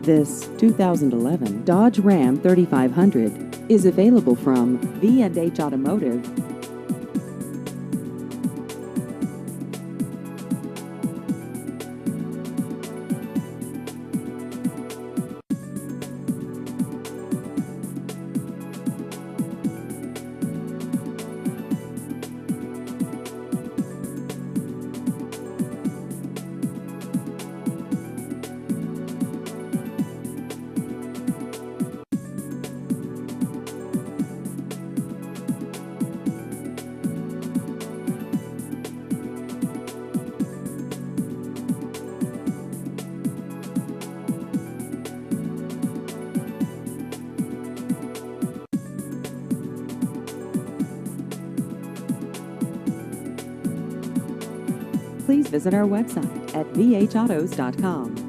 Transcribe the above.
This 2011 Dodge Ram 3500 is available from V&H Automotive. Please visit our website at vhautos.com.